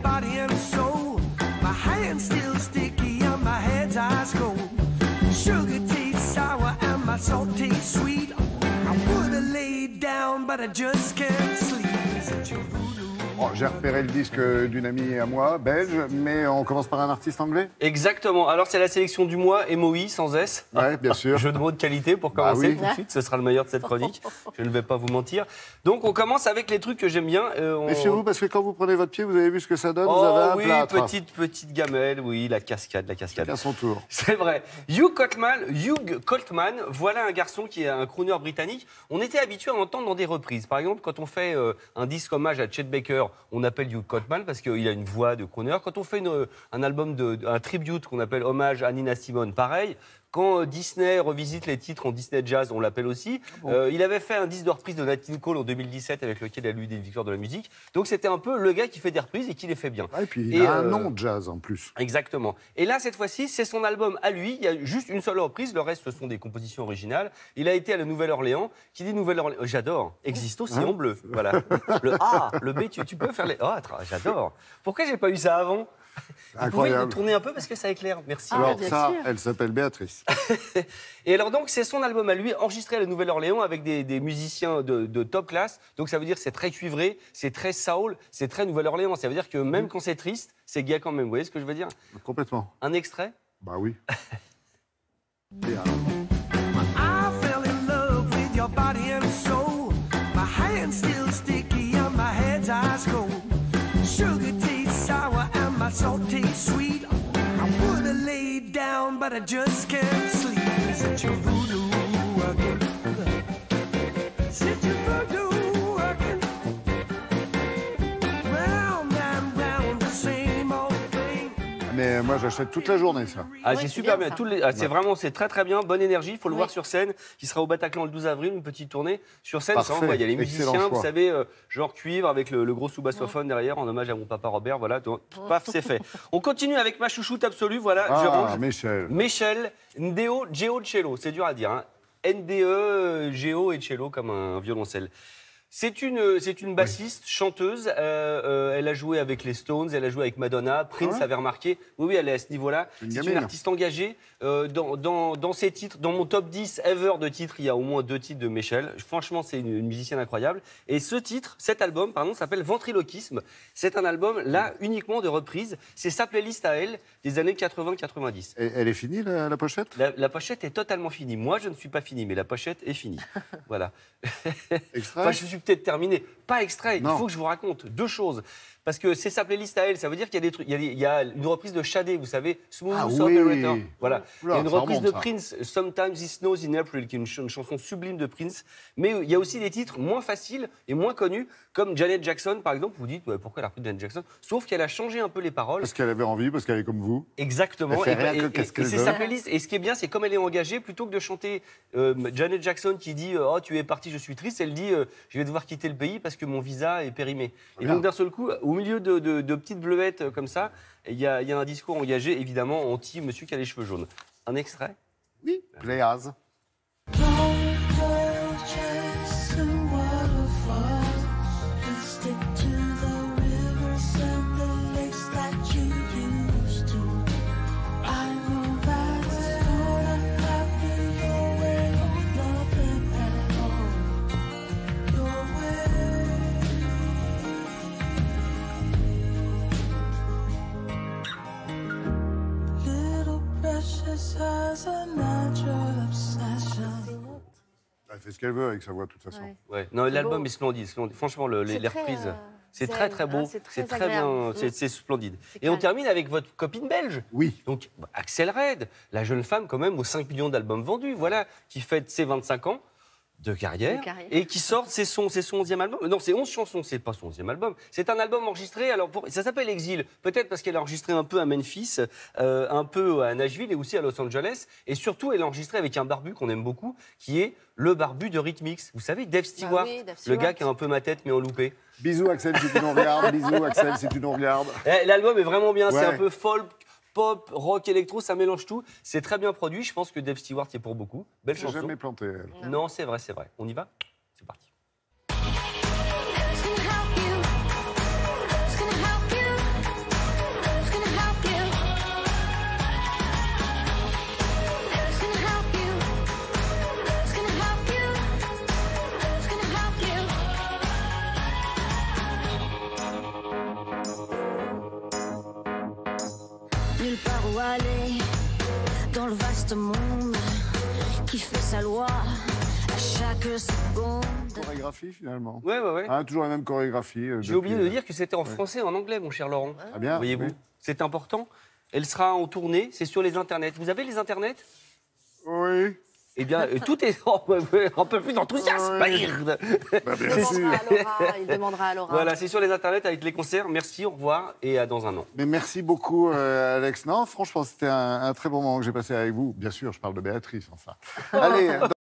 body and soul. My hands still sticky and my head's ice cold. Sugar tastes sour and my salt tastes sweet. I woulda laid down but I just can't sleep. Is it your voodoo? Oh, j'ai repéré le disque d'une amie à moi, belge, mais on commence par un artiste anglais. Exactement. Alors, c'est la sélection du mois, MOI, sans S. Ouais, bien sûr. Jeu de mots de qualité pour commencer oui. tout de suite. Ce sera le meilleur de cette chronique. Je ne vais pas vous mentir. Donc, on commence avec les trucs que j'aime bien. Méfiez-vous, parce que quand vous prenez votre pied, vous avez vu ce que ça donne. Oh, vous avez un oui, plâtre. petite gamelle. Oui, la cascade. À son tour. C'est vrai. Hugh Coltman, voilà un garçon qui est un crooner britannique. On était habitué à l'entendre dans des reprises. Par exemple, quand on fait un disque hommage à Chet Baker, on appelle Hugh Coltman parce qu'il a une voix de crooner. Quand on fait un album, un tribute qu'on appelle hommage à Nina Simone, pareil. Quand Disney revisite les titres en Disney Jazz, on l'appelle aussi. Il avait fait un disque de reprise de Nat King Cole en 2017 avec lequel il a eu des victoires de la musique. Donc c'était un peu le gars qui fait des reprises et qui les fait bien. Ah, et puis il a un nom de jazz en plus. Exactement. Et là, cette fois-ci, c'est son album à lui. Il y a juste une seule reprise. Le reste, ce sont des compositions originales. Il a été à la Nouvelle-Orléans. Qui dit Nouvelle-Orléans? J'adore. Existe aussi en bleu. Voilà. Le A, le B, tu peux faire les... Oh, j'adore. Pourquoi j'ai pas eu ça avant? Vous pouvez le tourner un peu parce que ça éclaire. Merci. Alors ça, elle s'appelle Béatrice. Et alors donc, c'est son album à lui, enregistré à la Nouvelle-Orléans avec des musiciens de top classe. Donc ça veut dire c'est très cuivré, c'est très soul, c'est très Nouvelle-Orléans. Ça veut dire que même quand c'est triste, c'est gay quand même. Vous voyez ce que je veux dire? Complètement. Un extrait? Bah oui. Bien. I fell in love with your body and soul. My hands still sticky and my head's ice cold. Sugar tastes sour and my salt tastes sweet. I woulda laid down but I just can't sleep. Is it your voodoo again? Is it your voodoo again? Round and round the same old thing. Mais moi, j'achète toute la journée, ça. Ah, Oui, c'est c'est super bien, bien. ça. C'est vraiment, c'est très très bien. Bonne énergie. Il faut le Oui. voir sur scène. Il sera au Bataclan le 12 avril, une petite tournée sur scène. Parfait. Ça envoie. Il y a les Excellent musiciens, choix. vous savez, genre cuivre avec le gros sous-bassophone derrière, en hommage à mon papa Robert. Voilà, donc, paf, c'est fait. On continue avec ma chouchoute absolue. Voilà, je Ah, range. Michel. Michel Ndeo Geo Cello. C'est dur à dire. Hein. NDE, Geo et Cello comme un violoncelle. C'est une bassiste, chanteuse. Elle a joué avec les Stones, elle a joué avec Madonna. Prince Ah ouais avait remarqué. Oui, elle est à ce niveau-là. Une C'est une gamine. artiste engagée. Dans ses titres, dans mon top 10 ever de titres, il y a au moins 2 titres de Michel. Franchement, c'est une musicienne incroyable. Et cet album, pardon, s'appelle Ventriloquisme. C'est un album, là, uniquement de reprises. C'est sa playlist à elle, des années 80-90. Et elle est finie, la pochette? La pochette est totalement finie. Moi, je ne suis pas fini, mais la pochette est finie. Voilà. Extrait? Enfin, je suis peut-être terminé. Pas extrait. Non. Il faut que je vous raconte 2 choses. Parce que c'est sa playlist à elle. Ça veut dire qu'il y a des trucs. Il y a une reprise de Shadé, vous savez, Smooth Ah oui. Operator. Voilà. Oula, Il y a une ça reprise remonte, de ça. Prince, Sometimes It Snows in April, qui est une chanson sublime de Prince. Mais il y a aussi des titres moins faciles et moins connus, comme Janet Jackson, par exemple. Vous dites, ouais, pourquoi elle a repris Janet Jackson? Sauf qu'elle a changé un peu les paroles. Parce qu'elle avait envie, parce qu'elle est comme vous. Exactement. Elle fait rien que qu'est-ce Et qu'elle c'est veut. sa playlist. Et ce qui est bien, c'est comme elle est engagée, plutôt que de chanter Janet Jackson qui dit oh tu es parti, je suis triste, elle dit je vais devoir quitter le pays parce que mon visa est périmé. Et Bien. donc d'un seul coup, au milieu de petites bleuettes comme ça, il y a un discours engagé, évidemment anti monsieur qui a les cheveux jaunes. Un extrait? Oui. Pléaz. Elle fait ce qu'elle veut avec sa voix, de toute façon. Ouais. Ouais. Non, l'album beau. est splendide. Franchement, les C'est très, reprises. C'est zen, très très beau, hein, c'est très c'est très agréable. bien, c'est splendide. C'est Et on calme. termine avec votre copine belge. Oui. Donc Axel Red, la jeune femme quand même aux 5 millions d'albums vendus, voilà, qui fête ses 25 ans de carrière, et qui sort c'est son 11e album. Non, c'est 11 chansons, c'est pas son 11e album. C'est un album enregistré, alors ça s'appelle Exil, peut-être parce qu'elle a enregistré un peu à Memphis, un peu à Nashville et aussi à Los Angeles. Et surtout, elle a enregistré avec un barbu qu'on aime beaucoup, qui est le barbu de Rhythmix. Vous savez, Dave Stewart, oui, Dave le Stewart. gars qui a un peu ma tête mais en loupé. Bisous, Axel, si tu nous regardes. Bisous, Axel, si tu nous regardes. L'album est vraiment bien, c'est Ouais. un peu folk, pop, rock, électro, ça mélange tout. C'est très bien produit, je pense que Dave Stewart y est pour beaucoup. Belle J'ai chanson. jamais planté, elle. Non, c'est vrai, c'est vrai. On y va? C'est parti. Who's gonna help you? Who's gonna help you? dans le vaste monde qui fait sa loi à chaque seconde. Chorégraphie, finalement. Ouais. Hein, toujours la même chorégraphie. J'ai oublié de dire que c'était en français et en anglais, mon cher Laurent. Ah bien, Voyez-vous, oui. c'est important. Elle sera en tournée, c'est sur les internets. Vous avez les internets? Oui. Eh bien, tout est un peu plus d'enthousiasme. Oui. Bah, bien sûr. Il demandera à Laura. Voilà, c'est sur les internets avec les concerts. Merci, au revoir et à dans un an. Mais merci beaucoup, Alex. Non, franchement, c'était un très bon moment que j'ai passé avec vous. Bien sûr, je parle de Béatrice, enfin. Allez.